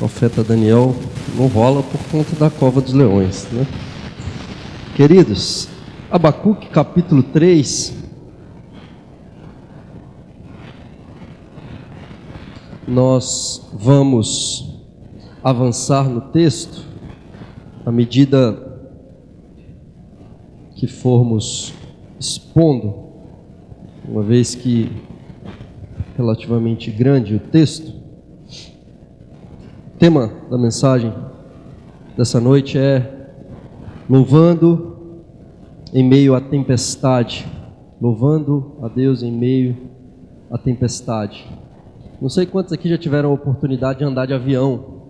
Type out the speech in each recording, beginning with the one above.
profeta Daniel não rola por conta da cova dos leões, né? Queridos, Abacuque capítulo 3, nós vamos avançar no texto à medida que formos expondo, uma vez que relativamente grande o texto. O tema da mensagem dessa noite é louvando em meio à tempestade, louvando a Deus em meio à tempestade. Não sei quantos aqui já tiveram a oportunidade de andar de avião.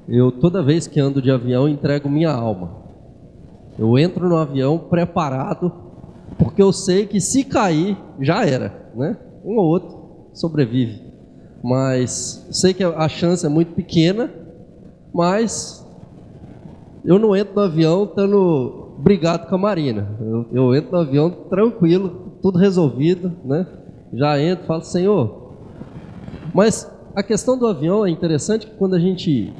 Eu, toda vez que ando de avião, entrego minha alma. Eu entro no avião preparado, porque eu sei que se cair, já era, né? Um ou outro sobrevive. Mas sei que a chance é muito pequena, mas eu não entro no avião estando brigado com a Marina. Eu entro no avião tranquilo, tudo resolvido, né? Já entro e falo, Senhor. Mas a questão do avião é interessante, que quando a gente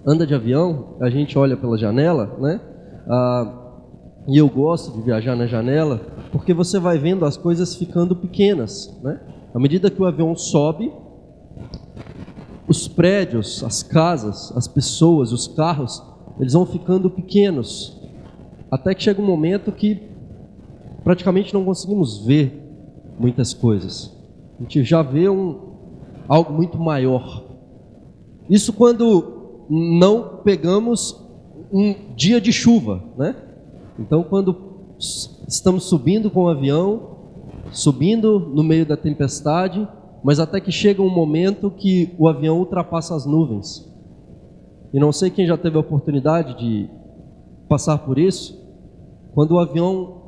anda de avião, a gente olha pela janela, né? E eu gosto de viajar na janela, porque você vai vendo as coisas ficando pequenas, né? À medida que o avião sobe, os prédios, as casas, as pessoas, os carros, eles vão ficando pequenos, até que chega um momento que praticamente não conseguimos ver muitas coisas. A gente já vê algo muito maior. Isso quando não pegamos um dia de chuva, né? Então, quando estamos subindo com o avião, subindo no meio da tempestade, mas até que chega um momento que o avião ultrapassa as nuvens. E não sei quem já teve a oportunidade de passar por isso. Quando o avião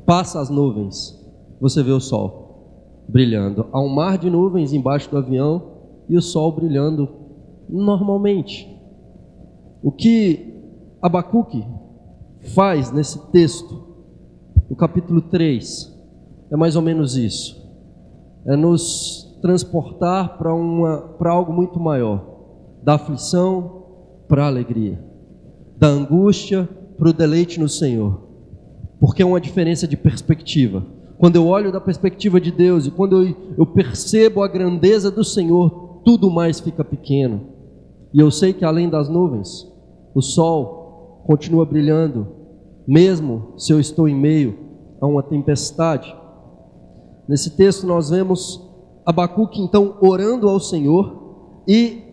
passa as nuvens, você vê o sol brilhando. Há um mar de nuvens embaixo do avião e o sol brilhando normalmente. O que Abacuque faz nesse texto, no capítulo 3, é mais ou menos isso. É nos transportar para algo muito maior, da aflição para a alegria, da angústia para o deleite no Senhor, porque é uma diferença de perspectiva. Quando eu olho da perspectiva de Deus e quando eu percebo a grandeza do Senhor, tudo mais fica pequeno, e eu sei que além das nuvens, o sol continua brilhando, mesmo se eu estou em meio a uma tempestade. Nesse texto nós vemos Abacuque então orando ao Senhor e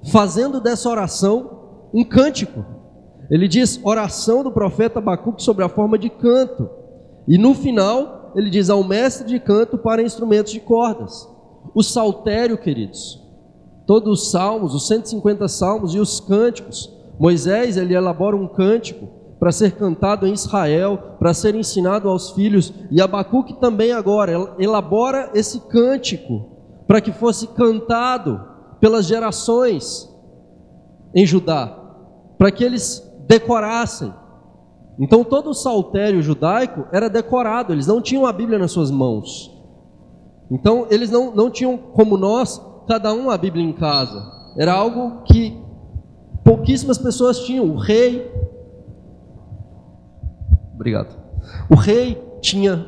fazendo dessa oração um cântico. Ele diz oração do profeta Abacuque sobre a forma de canto. E no final ele diz ao mestre de canto para instrumentos de cordas. O saltério, queridos, todos os salmos, os 150 salmos e os cânticos. Moisés, ele elabora um cântico para ser cantado em Israel, para ser ensinado aos filhos, e Abacuque também agora elabora esse cântico para que fosse cantado pelas gerações em Judá, para que eles decorassem. Então todo o saltério judaico era decorado, eles não tinham a Bíblia nas suas mãos. Então eles não tinham, como nós, cada um a Bíblia em casa. Era algo que pouquíssimas pessoas tinham. O rei tinha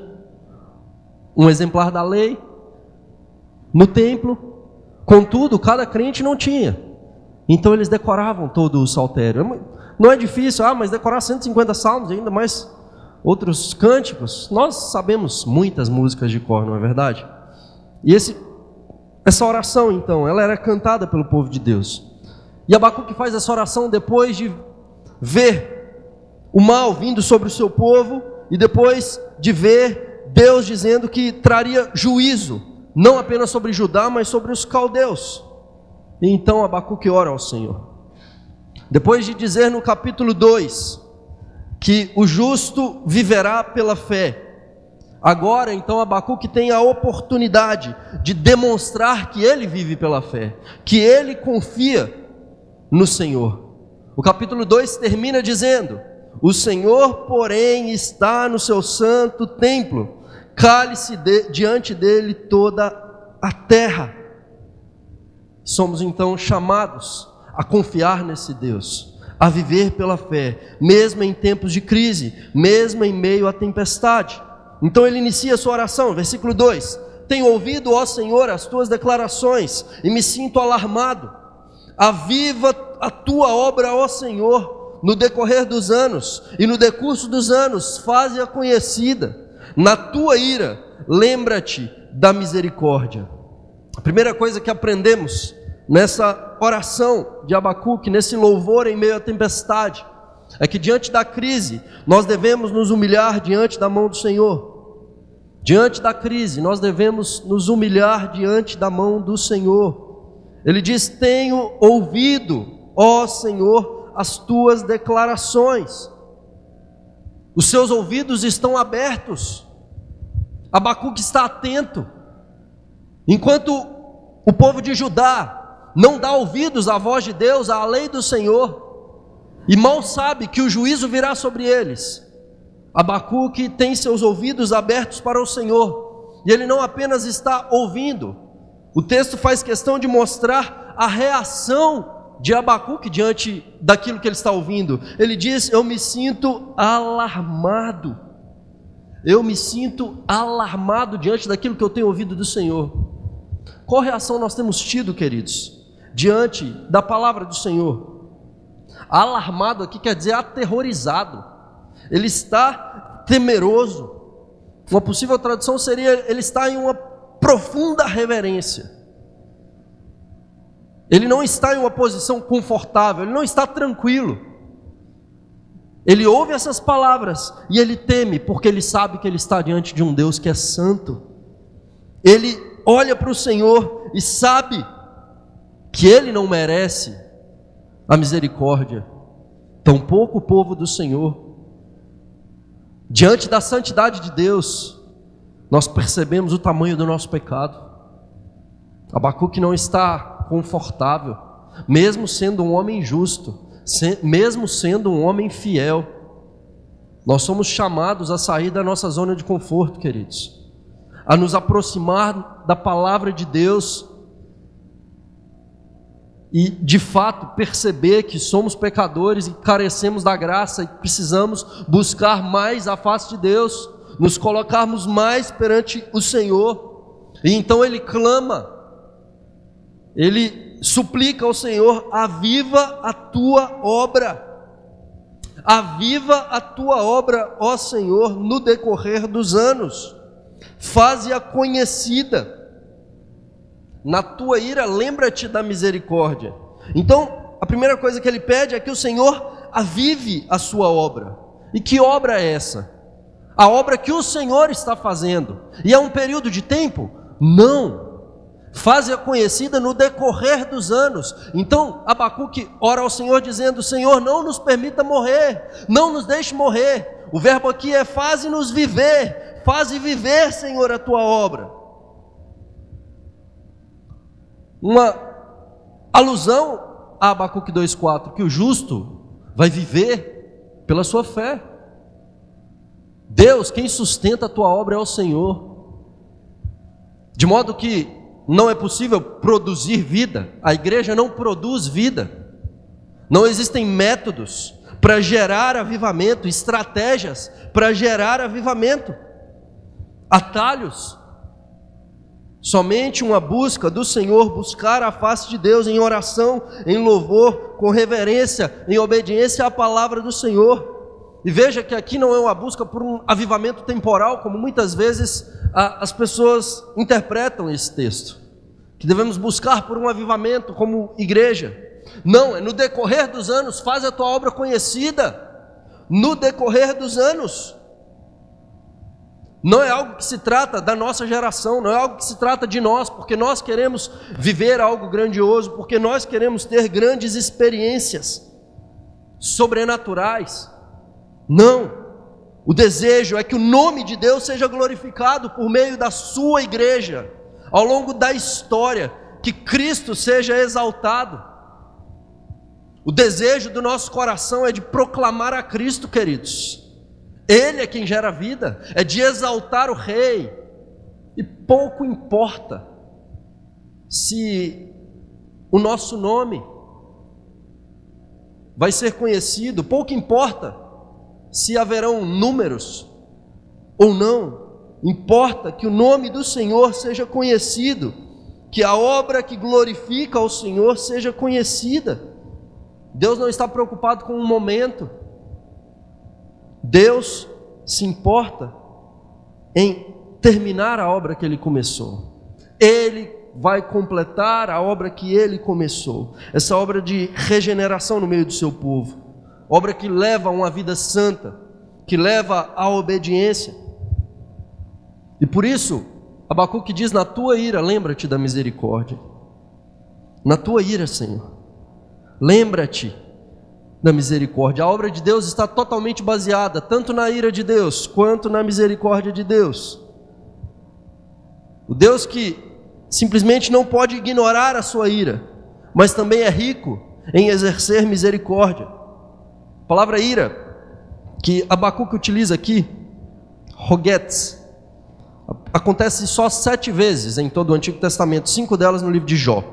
um exemplar da lei no templo, contudo, cada crente não tinha. Então eles decoravam todo o saltério. Não é difícil, mas decorar 150 salmos, ainda mais outros cânticos. Nós sabemos muitas músicas de cor, não é verdade? E essa oração, então, ela era cantada pelo povo de Deus. E Abacuque faz essa oração depois de ver o mal vindo sobre o seu povo, e depois de ver Deus dizendo que traria juízo, não apenas sobre Judá, mas sobre os caldeus. E então Abacuque ora ao Senhor. Depois de dizer no capítulo 2 que o justo viverá pela fé, agora então Abacuque tem a oportunidade de demonstrar que ele vive pela fé, que ele confia no Senhor. O capítulo 2 termina dizendo: o Senhor, porém, está no seu santo templo, cale-se diante dele toda a terra. Somos então chamados a confiar nesse Deus, a viver pela fé, mesmo em tempos de crise, mesmo em meio à tempestade. Então ele inicia a sua oração, versículo 2: tenho ouvido, ó Senhor, as tuas declarações e me sinto alarmado. Aviva a tua obra, ó Senhor, no decorrer dos anos, e no decurso dos anos faze-a conhecida. Na tua ira, lembra-te da misericórdia. A primeira coisa que aprendemos nessa oração de Abacuque, nesse louvor em meio à tempestade, é que diante da crise, nós devemos nos humilhar diante da mão do Senhor. Diante da crise, nós devemos nos humilhar diante da mão do Senhor. Ele diz: tenho ouvido, ó Senhor, as tuas declarações. Os seus ouvidos estão abertos. Abacuque está atento. Enquanto o povo de Judá não dá ouvidos à voz de Deus, à lei do Senhor, e mal sabe que o juízo virá sobre eles, Abacuque tem seus ouvidos abertos para o Senhor, e ele não apenas está ouvindo. O texto faz questão de mostrar a reação de Abacuque diante daquilo que ele está ouvindo. Ele diz: eu me sinto alarmado. Eu me sinto alarmado diante daquilo que eu tenho ouvido do Senhor. Qual reação nós temos tido, queridos, diante da palavra do Senhor? Alarmado aqui quer dizer aterrorizado. Ele está temeroso. Uma possível tradução seria: ele está em uma profunda reverência. Ele não está em uma posição confortável, ele não está tranquilo. Ele ouve essas palavras e ele teme, porque ele sabe que ele está diante de um Deus que é santo. Ele olha para o Senhor e sabe que ele não merece a misericórdia, tampouco o povo do Senhor. Diante da santidade de Deus, nós percebemos o tamanho do nosso pecado. Abacuque não está confortável, mesmo sendo um homem justo, mesmo sendo um homem fiel. Nós somos chamados a sair da nossa zona de conforto, queridos, a nos aproximar da palavra de Deus e de fato perceber que somos pecadores e carecemos da graça e precisamos buscar mais a face de Deus, nos colocarmos mais perante o Senhor. E então ele clama, ele suplica ao Senhor: aviva a tua obra, aviva a tua obra, ó Senhor, no decorrer dos anos, faze-a conhecida. Na tua ira, lembra-te da misericórdia. Então, a primeira coisa que ele pede é que o Senhor avive a sua obra. E que obra é essa? A obra que o Senhor está fazendo. E é um período de tempo? Não. Faze-a conhecida no decorrer dos anos. Então, Abacuque ora ao Senhor dizendo: Senhor, não nos permita morrer, não nos deixe morrer. O verbo aqui é: faze-nos viver, faze viver, Senhor, a tua obra. Uma alusão a Abacuque 2,4, que o justo vai viver pela sua fé. Deus, quem sustenta a tua obra é o Senhor. De modo que não é possível produzir vida. A igreja não produz vida. Não existem métodos para gerar avivamento, estratégias para gerar avivamento, atalhos. Somente uma busca do Senhor, buscar a face de Deus em oração, em louvor, com reverência, em obediência à palavra do Senhor. E veja que aqui não é uma busca por um avivamento temporal, como muitas vezes as pessoas interpretam esse texto, que devemos buscar por um avivamento como igreja. Não, é no decorrer dos anos, faz a tua obra conhecida, no decorrer dos anos. Não é algo que se trata da nossa geração, não é algo que se trata de nós, porque nós queremos viver algo grandioso, porque nós queremos ter grandes experiências sobrenaturais. Não, o desejo é que o nome de Deus seja glorificado por meio da sua igreja, ao longo da história, que Cristo seja exaltado. O desejo do nosso coração é de proclamar a Cristo, queridos. Ele é quem gera vida, é de exaltar o Rei. E pouco importa se o nosso nome vai ser conhecido. Pouco importa se haverão números ou não, importa que o nome do Senhor seja conhecido, que a obra que glorifica ao Senhor seja conhecida. Deus não está preocupado com um momento, Deus se importa em terminar a obra que Ele começou. Ele vai completar a obra que Ele começou, essa obra de regeneração no meio do seu povo, obra que leva a uma vida santa, que leva à obediência. E por isso, Abacuque diz: na tua ira, lembra-te da misericórdia. Na tua ira, Senhor, lembra-te da misericórdia. A obra de Deus está totalmente baseada tanto na ira de Deus quanto na misericórdia de Deus. O Deus que simplesmente não pode ignorar a sua ira, mas também é rico em exercer misericórdia. A palavra ira que Abacuque utiliza aqui, rogetz, acontece só 7 vezes em todo o Antigo Testamento, 5 delas no livro de Jó,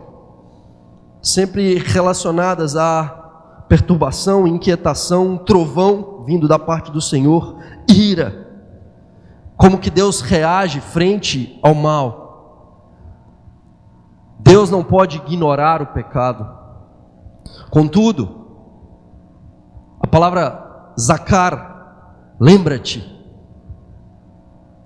sempre relacionadas a perturbação, inquietação, um trovão vindo da parte do Senhor, ira, como que Deus reage frente ao mal. Deus não pode ignorar o pecado. Contudo, a palavra zakar, lembra-te,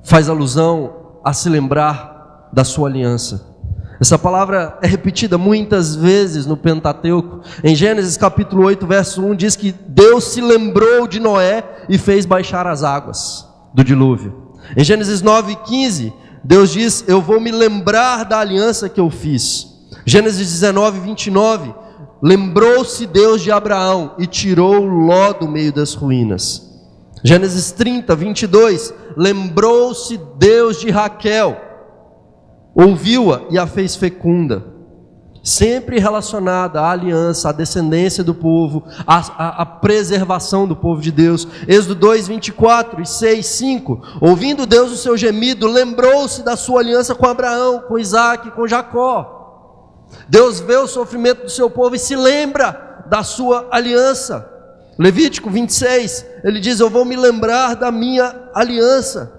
faz alusão a se lembrar da sua aliança. Essa palavra é repetida muitas vezes no Pentateuco. Em Gênesis capítulo 8, verso 1, diz que Deus se lembrou de Noé e fez baixar as águas do dilúvio. Em Gênesis 9:15, Deus diz: eu vou me lembrar da aliança que eu fiz. Gênesis 19:29, lembrou-se Deus de Abraão e tirou Ló do meio das ruínas. Gênesis 30:22, lembrou-se Deus de Raquel, ouviu-a e a fez fecunda. Sempre relacionada à aliança, à descendência do povo, à preservação do povo de Deus. Êxodo 2:24 e 6:5, ouvindo Deus o seu gemido, lembrou-se da sua aliança com Abraão, com Isaac, com Jacó. Deus vê o sofrimento do seu povo e se lembra da sua aliança. Levítico 26, ele diz: eu vou me lembrar da minha aliança.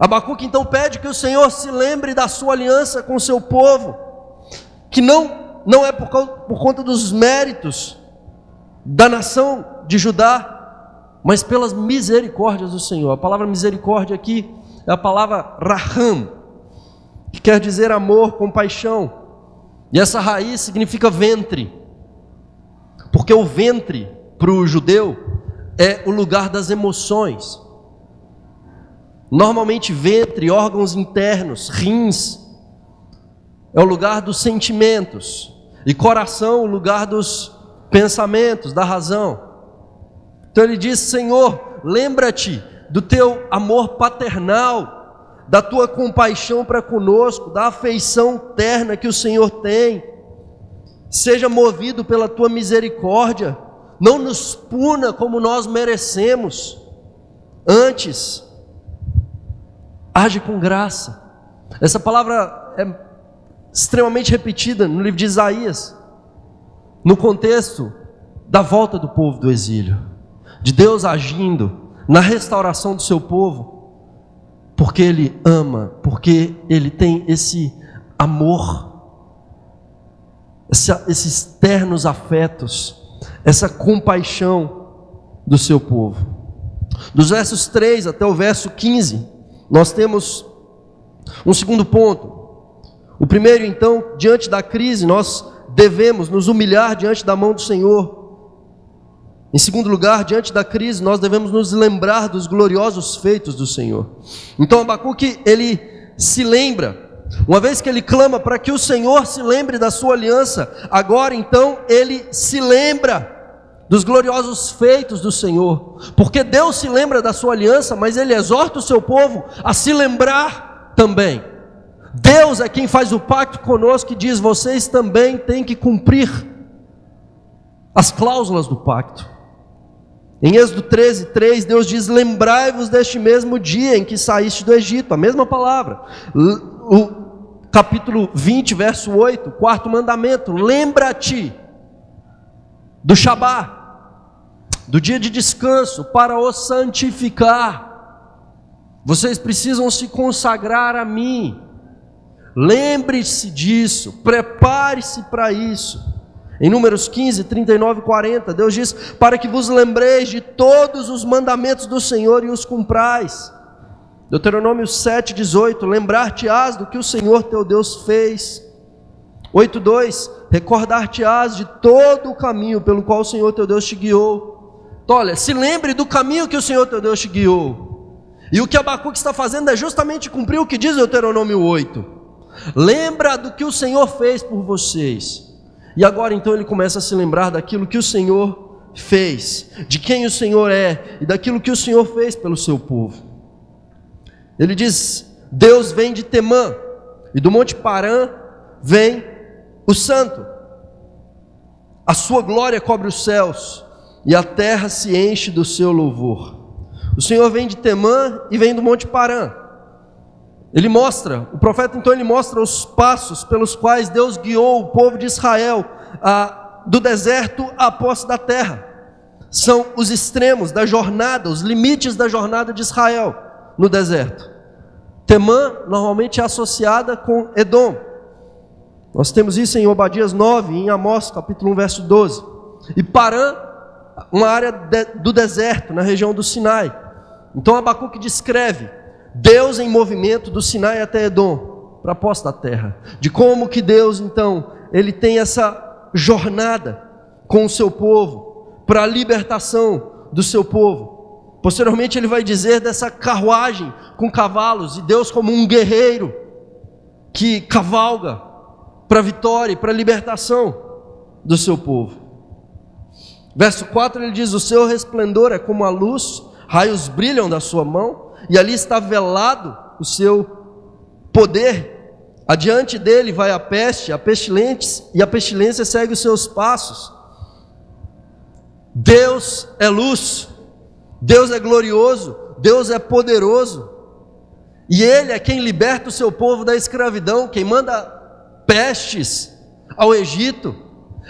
Abacuque então pede que o Senhor se lembre da sua aliança com o seu povo, que não é por conta dos méritos da nação de Judá, mas pelas misericórdias do Senhor. A palavra misericórdia aqui é a palavra raham, que quer dizer amor, compaixão, e essa raiz significa ventre, porque o ventre para o judeu é o lugar das emoções. Normalmente ventre, órgãos internos, rins, é o lugar dos sentimentos, e coração, o lugar dos pensamentos, da razão. Então ele diz: Senhor, lembra-te do teu amor paternal, da tua compaixão para conosco, da afeição terna que o Senhor tem. Seja movido pela tua misericórdia, não nos puna como nós merecemos, antes age com graça. Essa palavra é extremamente repetida no livro de Isaías, no contexto da volta do povo do exílio, de Deus agindo na restauração do seu povo, porque Ele ama, porque Ele tem esse amor, esses ternos afetos, essa compaixão do seu povo. Dos versos 3 até o verso 15, nós temos um segundo ponto. O primeiro, então, diante da crise, nós devemos nos humilhar diante da mão do Senhor. Em segundo lugar, diante da crise, nós devemos nos lembrar dos gloriosos feitos do Senhor. Então Abacuque, ele se lembra, uma vez que ele clama para que o Senhor se lembre da sua aliança, agora então ele se lembra dos gloriosos feitos do Senhor, porque Deus se lembra da sua aliança, mas Ele exorta o seu povo a se lembrar também. Deus é quem faz o pacto conosco e diz: vocês também têm que cumprir as cláusulas do pacto. Em Êxodo 13:3, Deus diz: lembrai-vos deste mesmo dia em que saíste do Egito, a mesma palavra. capítulo 20, verso 8, quarto mandamento: lembra-te do Shabá, do dia de descanso, para o santificar. Vocês precisam se consagrar a mim. Lembre-se disso, prepare-se para isso. Em Números 15, 39 e 40, Deus diz: para que vos lembreis de todos os mandamentos do Senhor e os cumprais. Deuteronômio 7, 18, lembrar-te-ás do que o Senhor teu Deus fez. 8:2, recordar-te-ás de todo o caminho pelo qual o Senhor teu Deus te guiou. Então, olha, se lembre do caminho que o Senhor teu Deus te guiou. E o que Abacuque está fazendo é justamente cumprir o que diz Deuteronômio 8. Lembra do que o Senhor fez por vocês. E agora então ele começa a se lembrar daquilo que o Senhor fez, de quem o Senhor é e daquilo que o Senhor fez pelo seu povo. Ele diz: Deus vem de Temã, e do monte Parã vem o santo. A sua glória cobre os céus, e a terra se enche do seu louvor. O Senhor vem de Temã e vem do monte Parã. Ele mostra, o profeta então ele mostra os passos pelos quais Deus guiou o povo de Israel do deserto à posse da terra. São os extremos da jornada, os limites da jornada de Israel no deserto. Temã normalmente é associada com Edom. Nós temos isso em Obadias 9, em Amós capítulo 1, verso 12. E Parã, uma área do deserto, na região do Sinai. Então Abacuque descreve Deus em movimento do Sinai até Edom, para a posse da terra. De como que Deus então, ele tem essa jornada com o seu povo, para a libertação do seu povo. Posteriormente ele vai dizer dessa carruagem com cavalos, e Deus como um guerreiro, que cavalga para a vitória e para a libertação do seu povo. Verso 4 ele diz: o seu resplendor é como a luz, raios brilham da sua mão, e ali está velado o seu poder. Adiante dele vai a peste, a pestilência, e a pestilência segue os seus passos. Deus é luz, Deus é glorioso, Deus é poderoso, e Ele é quem liberta o seu povo da escravidão, quem manda pestes ao Egito,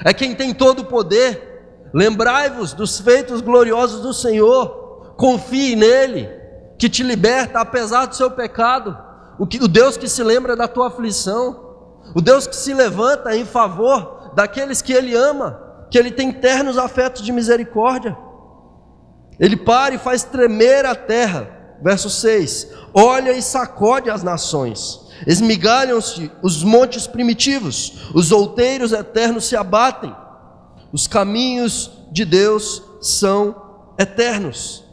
é quem tem todo o poder. Lembrai-vos dos feitos gloriosos do Senhor, confie nele, que te liberta apesar do seu pecado, o Deus que se lembra da tua aflição, o Deus que se levanta em favor daqueles que Ele ama, que Ele tem ternos afetos de misericórdia. Ele para e faz tremer a terra, verso 6, olha e sacode as nações, esmigalham-se os montes primitivos, os outeiros eternos se abatem, os caminhos de Deus são eternos.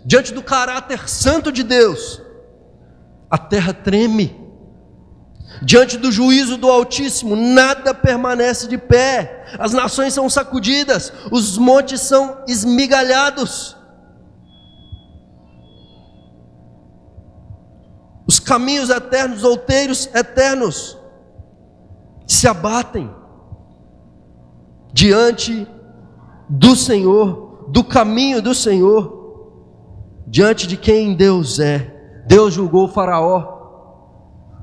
Diante do caráter santo de Deus, a terra treme. Diante do juízo do Altíssimo, nada permanece de pé. As nações são sacudidas, os montes são esmigalhados. Os caminhos eternos, os outeiros eternos se abatem diante do Senhor, do caminho do Senhor. Diante de quem Deus é. Deus julgou o Faraó.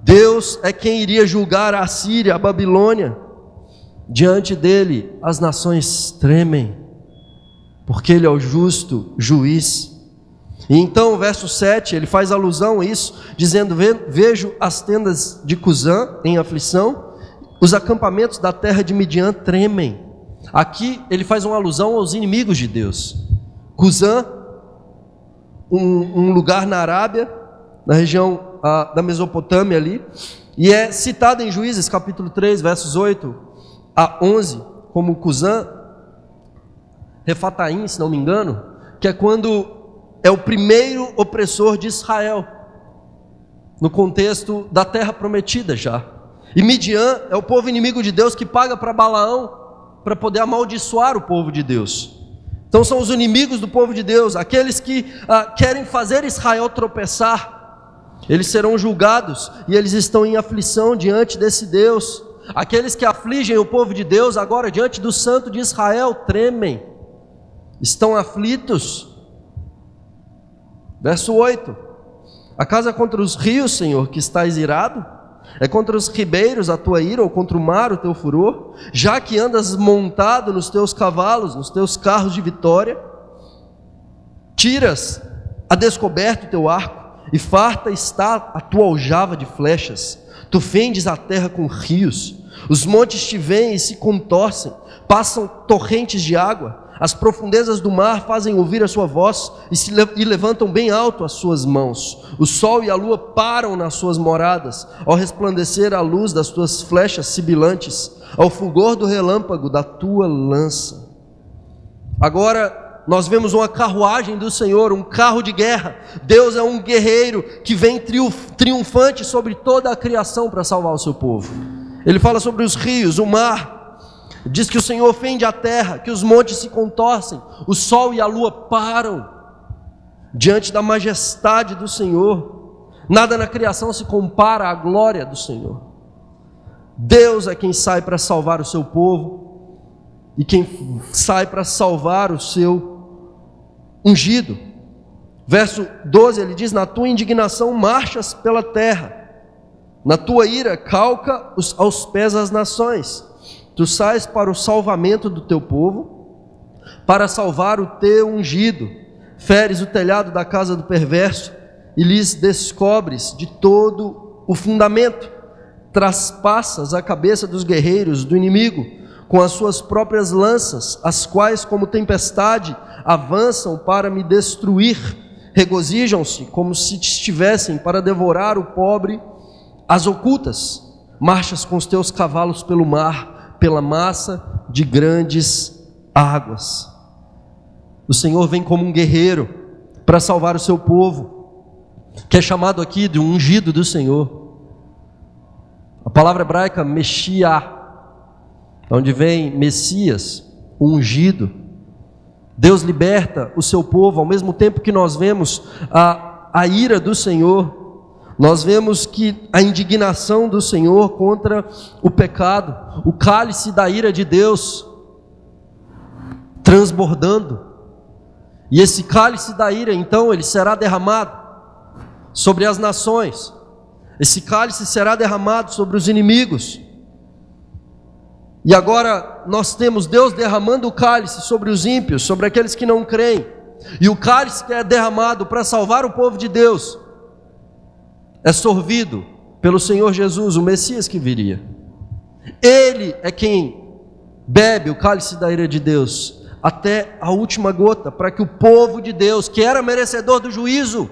Deus é quem iria julgar a Assíria, a Babilônia. Diante dele as nações tremem, porque ele é o justo juiz. E então o verso 7, ele faz alusão a isso, dizendo: vejo as tendas de Cusã em aflição, os acampamentos da terra de Midian tremem. Aqui ele faz uma alusão aos inimigos de Deus. Cusã, um lugar na Arábia, na região da Mesopotâmia ali, e é citado em Juízes capítulo 3, versos 8 a 11, como Cusã Refataim, se não me engano, que é quando é o primeiro opressor de Israel, no contexto da terra prometida já. E Midian é o povo inimigo de Deus que paga para Balaão para poder amaldiçoar o povo de Deus. Então são os inimigos do povo de Deus, aqueles que querem fazer Israel tropeçar. Eles serão julgados e eles estão em aflição diante desse Deus. Aqueles que afligem o povo de Deus agora diante do santo de Israel tremem, estão aflitos. Verso 8: acaso é contra os rios, Senhor, que estás irado? É contra os ribeiros a tua ira, ou contra o mar o teu furor? Já que andas montado nos teus cavalos, nos teus carros de vitória, tiras a descoberto o teu arco, e farta está a tua aljava de flechas. Tu fendes a terra com rios, os montes te veem e se contorcem, passam torrentes de água, as profundezas do mar fazem ouvir a sua voz, e levantam bem alto as suas mãos. O sol e a lua param nas suas moradas, ao resplandecer a luz das tuas flechas sibilantes, ao fulgor do relâmpago da tua lança. Agora nós vemos uma carruagem do Senhor, um carro de guerra. Deus é um guerreiro que vem triunfante sobre toda a criação para salvar o seu povo. Ele fala sobre os rios, o mar. Diz que o Senhor fende a terra, que os montes se contorcem, o sol e a lua param diante da majestade do Senhor. Nada na criação se compara à glória do Senhor. Deus é quem sai para salvar o seu povo e quem sai para salvar o seu ungido. Verso 12, ele diz: na tua indignação marchas pela terra, na tua ira calca aos pés as nações. Tu sais para o salvamento do teu povo, para salvar o teu ungido. Feres o telhado da casa do perverso e lhes descobres de todo o fundamento. Traspassas a cabeça dos guerreiros do inimigo com as suas próprias lanças, as quais como tempestade avançam para me destruir. Regozijam-se como se estivessem para devorar o pobre às ocultas. Marchas com os teus cavalos pelo mar, pela massa de grandes águas. O Senhor vem como um guerreiro para salvar o seu povo, que é chamado aqui de um ungido do Senhor. A palavra hebraica Messiah, onde vem Messias, o ungido. Deus liberta o seu povo, ao mesmo tempo que nós vemos a ira do Senhor. Nós vemos que a indignação do Senhor contra o pecado, o cálice da ira de Deus transbordando, e esse cálice da ira, então, ele será derramado sobre as nações, esse cálice será derramado sobre os inimigos. E agora nós temos Deus derramando o cálice sobre os ímpios, sobre aqueles que não creem, e o cálice que é derramado para salvar o povo de Deus é sorvido pelo Senhor Jesus, o Messias que viria. Ele é quem bebe o cálice da ira de Deus até a última gota, para que o povo de Deus, que era merecedor do juízo,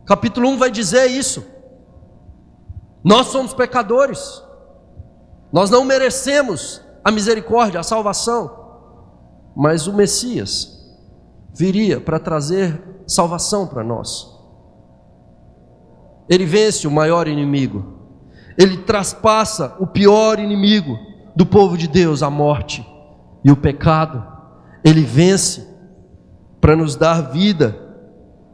capítulo 1 vai dizer isso. Nós somos pecadores, nós não merecemos a misericórdia, a salvação, mas o Messias viria para trazer salvação para nós. Ele vence o maior inimigo, ele traspassa o pior inimigo do povo de Deus, a morte e o pecado. Ele vence para nos dar vida,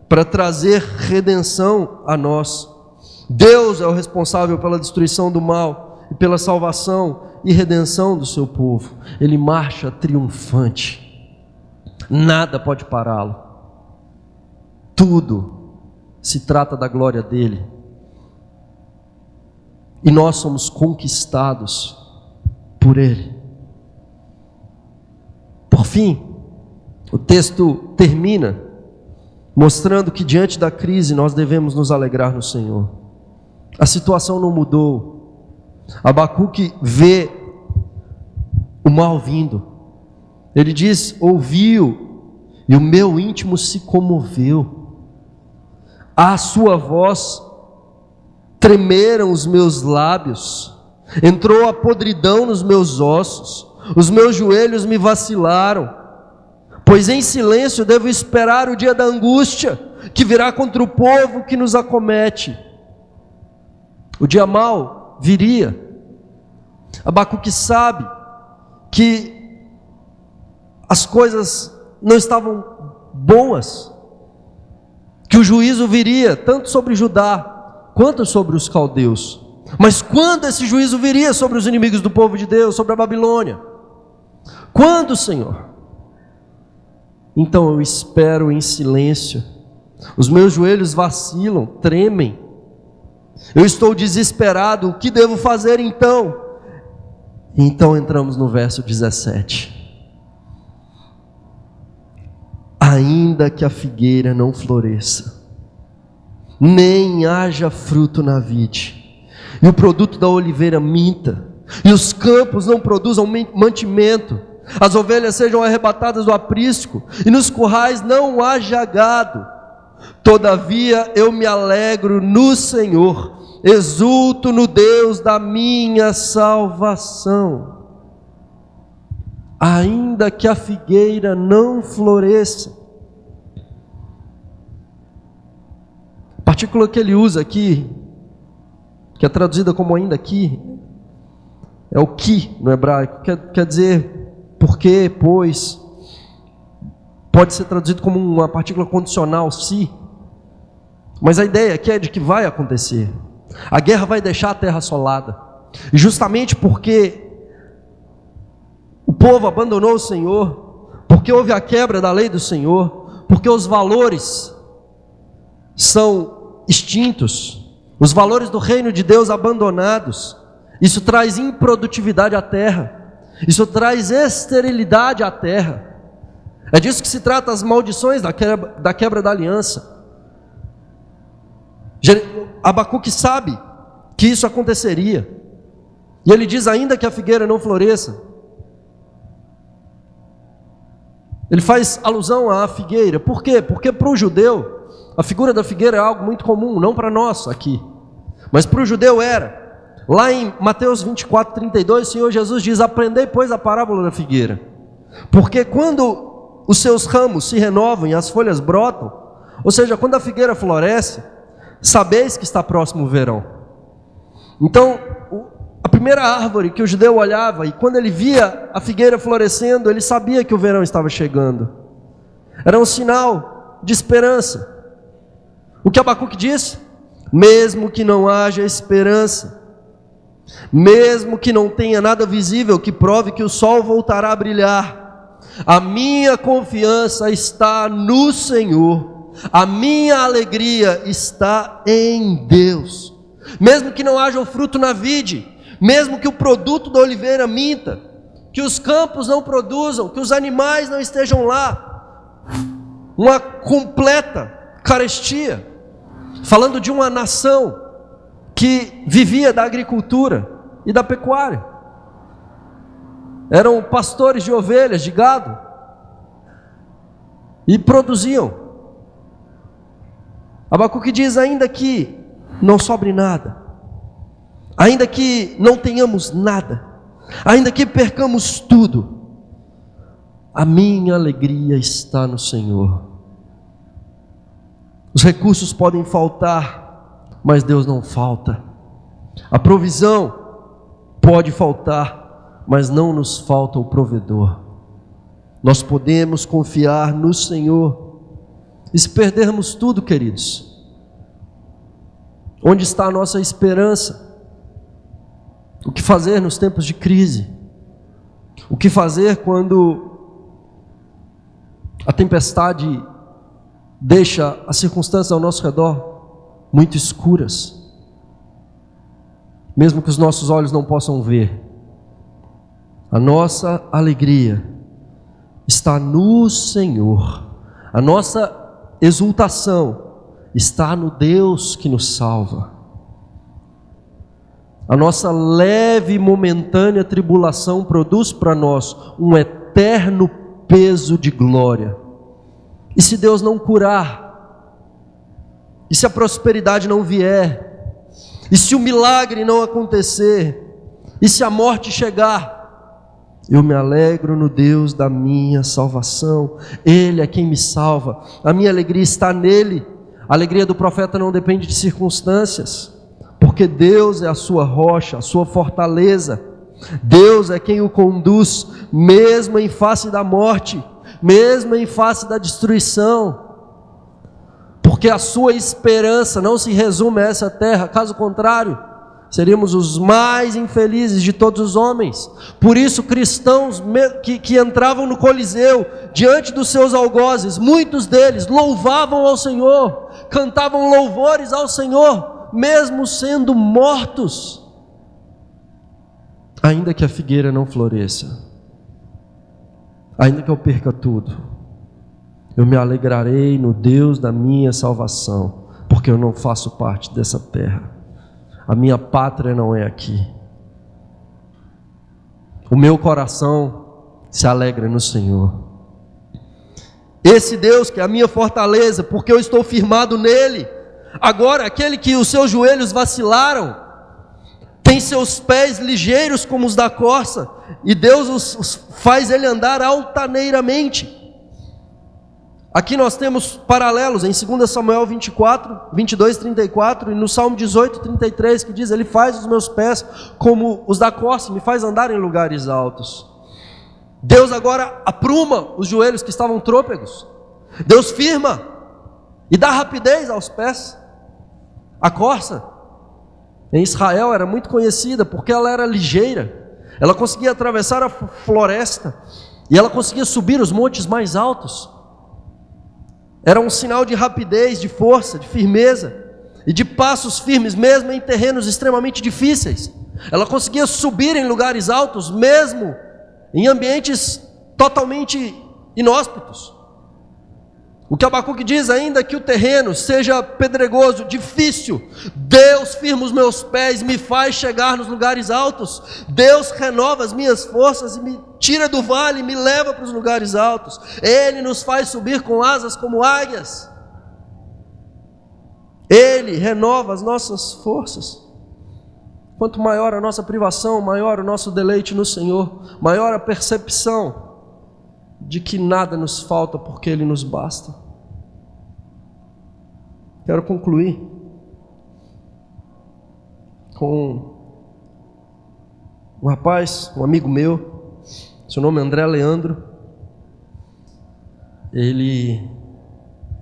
para trazer redenção a nós. Deus é o responsável pela destruição do mal e pela salvação e redenção do seu povo. Ele marcha triunfante, nada pode pará-lo, tudo se trata da glória dele, e nós somos conquistados por ele. Por fim, o texto termina mostrando que diante da crise nós devemos nos alegrar no Senhor. A situação não mudou. Abacuque vê o mal vindo, ele diz: ouviu, e o meu íntimo se comoveu. À sua voz tremeram os meus lábios, entrou a podridão nos meus ossos, os meus joelhos me vacilaram, pois em silêncio devo esperar o dia da angústia, que virá contra o povo que nos acomete. O dia mau viria. Abacuque sabe que as coisas não estavam boas, que o juízo viria tanto sobre Judá quanto sobre os caldeus. Mas quando esse juízo viria sobre os inimigos do povo de Deus, sobre a Babilônia? Quando, Senhor? Então eu espero em silêncio, os meus joelhos vacilam, tremem, Eu estou desesperado, o que devo fazer então? Então entramos no verso 17. Ainda que a figueira não floresça, nem haja fruto na vide, e o produto da oliveira minta, e os campos não produzam mantimento, as ovelhas sejam arrebatadas do aprisco, e nos currais não haja gado, todavia eu me alegro no Senhor, exulto no Deus da minha salvação. Ainda que a figueira não floresça. A partícula que ele usa aqui, que é traduzida como ainda aqui, é o que no hebraico, quer dizer porque, pois. Pode ser traduzido como uma partícula condicional, se. Mas a ideia aqui é de que vai acontecer. A guerra vai deixar a terra assolada. E justamente porque o povo abandonou o Senhor, porque houve a quebra da lei do Senhor, porque os valores são extintos, os valores do reino de Deus abandonados, isso traz improdutividade à terra, isso traz esterilidade à terra. É disso que se trata as maldições da quebra da aliança. Abacuque sabe que isso aconteceria, e ele diz: ainda que a figueira não floresça. Ele faz alusão à figueira. Por quê? Porque para o judeu a figura da figueira é algo muito comum, não para nós aqui, mas para o judeu era. Lá em Mateus 24:32, o Senhor Jesus diz: aprendei pois a parábola da figueira, porque quando os seus ramos se renovam e as folhas brotam, ou seja, quando a figueira floresce, sabeis que está próximo o verão. Então, a primeira árvore que o judeu olhava, e quando ele via a figueira florescendo, ele sabia que o verão estava chegando. Era um sinal de esperança. O que Abacuque diz? Mesmo que não haja esperança, mesmo que não tenha nada visível que prove que o sol voltará a brilhar, a minha confiança está no Senhor, a minha alegria está em Deus. Mesmo que não haja o fruto na vide, mesmo que o produto da oliveira minta, que os campos não produzam, que os animais não estejam lá, uma completa carestia, falando de uma nação que vivia da agricultura e da pecuária, eram pastores de ovelhas, de gado, e produziam. Abacuque diz: ainda que não sobre nada, ainda que não tenhamos nada, ainda que percamos tudo, a minha alegria está no Senhor. Os recursos podem faltar, mas Deus não falta. A provisão pode faltar, mas não nos falta o provedor. Nós podemos confiar no Senhor. E se perdermos tudo, queridos, onde está a nossa esperança? O que fazer nos tempos de crise? O que fazer quando a tempestade deixa as circunstâncias ao nosso redor muito escuras, mesmo que os nossos olhos não possam ver? A nossa alegria está no Senhor, a nossa exultação está no Deus que nos salva. A nossa leve e momentânea tribulação produz para nós um eterno peso de glória. E se Deus não curar, e se a prosperidade não vier, e se o milagre não acontecer, e se a morte chegar, eu me alegro no Deus da minha salvação. Ele é quem me salva, a minha alegria está nele. A alegria do profeta não depende de circunstâncias, porque Deus é a sua rocha, a sua fortaleza. Deus é quem o conduz, mesmo em face da morte, mesmo em face da destruição, porque a sua esperança não se resume a essa terra. Caso contrário, seríamos os mais infelizes de todos os homens. Por isso, cristãos que entravam no Coliseu, diante dos seus algozes, muitos deles louvavam ao Senhor, cantavam louvores ao Senhor, mesmo sendo mortos, ainda que a figueira não floresça, ainda que eu perca tudo, eu me alegrarei no Deus da minha salvação, porque eu não faço parte dessa terra. A minha pátria não é aqui. O meu coração se alegra no Senhor. Esse Deus que é a minha fortaleza, porque eu estou firmado nele. Agora, aquele que os seus joelhos vacilaram, tem seus pés ligeiros como os da corça, e Deus faz ele andar altaneiramente. Aqui nós temos paralelos em 2 Samuel 24, 22, 34 e no Salmo 18, 33, que diz: ele faz os meus pés como os da corça, me faz andar em lugares altos. Deus agora apruma os joelhos que estavam trôpegos. Deus firma e dá rapidez aos pés. A corça em Israel era muito conhecida porque ela era ligeira, ela conseguia atravessar a floresta e ela conseguia subir os montes mais altos. Era um sinal de rapidez, de força, de firmeza e de passos firmes, mesmo em terrenos extremamente difíceis. Ela conseguia subir em lugares altos, mesmo em ambientes totalmente inóspitos. O que Abacuque diz ainda é que o terreno seja pedregoso, difícil, Deus firma os meus pés, me faz chegar nos lugares altos. Deus renova as minhas forças e me tira do vale e me leva para os lugares altos. Ele nos faz subir com asas como águias. Ele renova as nossas forças. Quanto maior a nossa privação, maior o nosso deleite no Senhor, maior a percepção de que nada nos falta porque Ele nos basta. Quero concluir com um rapaz, um amigo meu, seu nome é André Leandro. Ele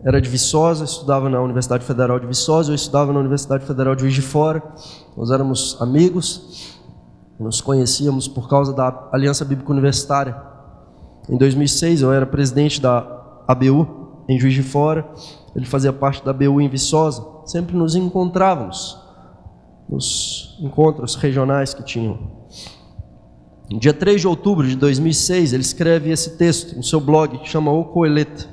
era de Viçosa, estudava na Universidade Federal de Viçosa, eu estudava na Universidade Federal de Juiz de Fora. Nós éramos amigos, nos conhecíamos por causa da Aliança Bíblica Universitária. Em 2006 eu era presidente da ABU em Juiz de Fora, ele fazia parte da ABU em Viçosa. Sempre nos encontrávamos nos encontros regionais que tinham. No dia 3 de outubro de 2006, ele escreve esse texto no seu blog, que chama O Coelete.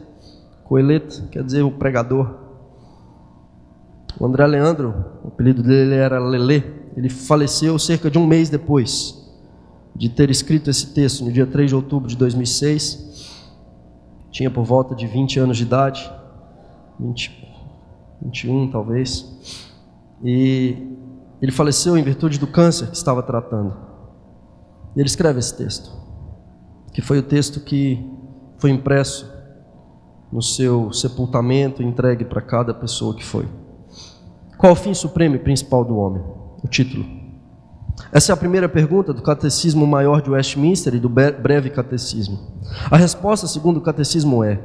Coelete quer dizer o pregador. O André Leandro, o apelido dele era Lelê, ele faleceu cerca de um mês depois de ter escrito esse texto, no dia 3 de outubro de 2006. Tinha por volta de 20 anos de idade, 21 talvez, e ele faleceu em virtude do câncer que estava tratando. E ele escreve esse texto, que foi o texto que foi impresso no seu sepultamento, entregue para cada pessoa que foi. Qual o fim supremo e principal do homem? O título. Essa é a primeira pergunta do Catecismo Maior de Westminster e do Breve Catecismo. A resposta, segundo o Catecismo, é: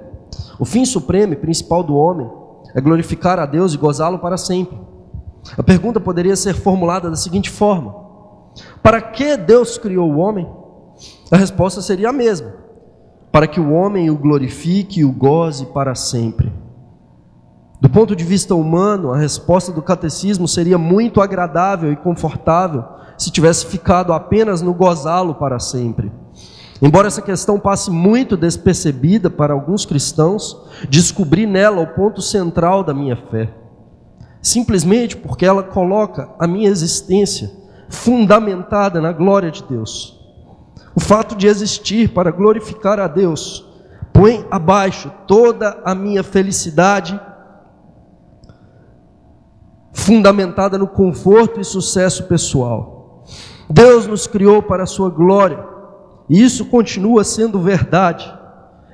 o fim supremo e principal do homem é glorificar a Deus e gozá-lo para sempre. A pergunta poderia ser formulada da seguinte forma: para que Deus criou o homem? A resposta seria a mesma: para que o homem o glorifique e o goze para sempre. Do ponto de vista humano, a resposta do catecismo seria muito agradável e confortável se tivesse ficado apenas no gozá-lo para sempre. Embora essa questão passe muito despercebida para alguns cristãos, descobri nela o ponto central da minha fé. Simplesmente porque ela coloca a minha existência fundamentada na glória de Deus. O fato de existir para glorificar a Deus põe abaixo toda a minha felicidade fundamentada no conforto e sucesso pessoal. Deus nos criou para a sua glória, e isso continua sendo verdade,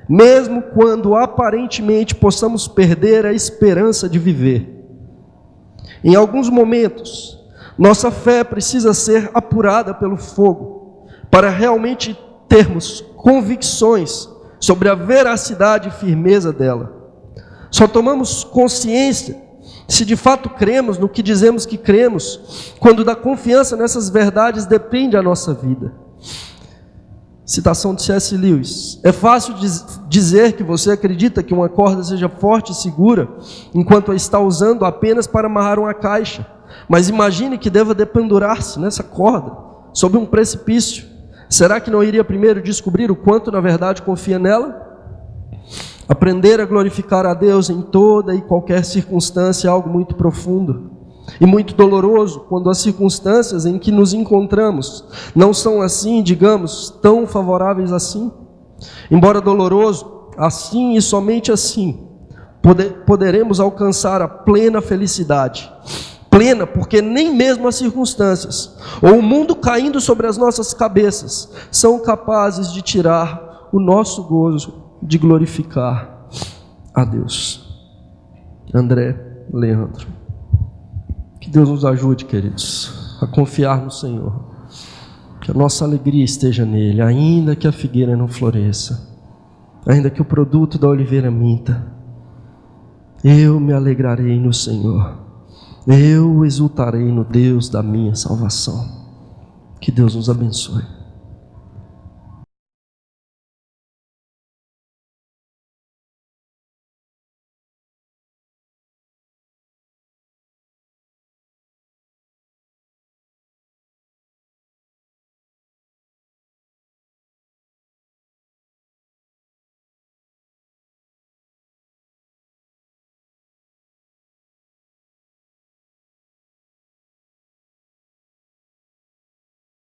mesmo quando aparentemente possamos perder a esperança de viver. Em alguns momentos, nossa fé precisa ser apurada pelo fogo, para realmente termos convicções sobre a veracidade e firmeza dela. Só tomamos consciência se de fato cremos no que dizemos que cremos, quando da confiança nessas verdades depende a nossa vida. Citação de C.S. Lewis: é fácil dizer que você acredita que uma corda seja forte e segura, enquanto a está usando apenas para amarrar uma caixa. Mas imagine que deva dependurar-se nessa corda, sob um precipício. Será que não iria primeiro descobrir o quanto na verdade confia nela? Aprender a glorificar a Deus em toda e qualquer circunstância é algo muito profundo e muito doloroso, quando as circunstâncias em que nos encontramos não são assim, digamos, tão favoráveis assim. Embora doloroso, assim e somente assim poderemos alcançar a plena felicidade. Plena, porque nem mesmo as circunstâncias ou o mundo caindo sobre as nossas cabeças são capazes de tirar o nosso gozo de glorificar a Deus. André Leandro. Que Deus nos ajude, queridos, a confiar no Senhor, que a nossa alegria esteja nele, ainda que a figueira não floresça, ainda que o produto da oliveira minta. Eu me alegrarei no Senhor, eu exultarei no Deus da minha salvação. Que Deus nos abençoe.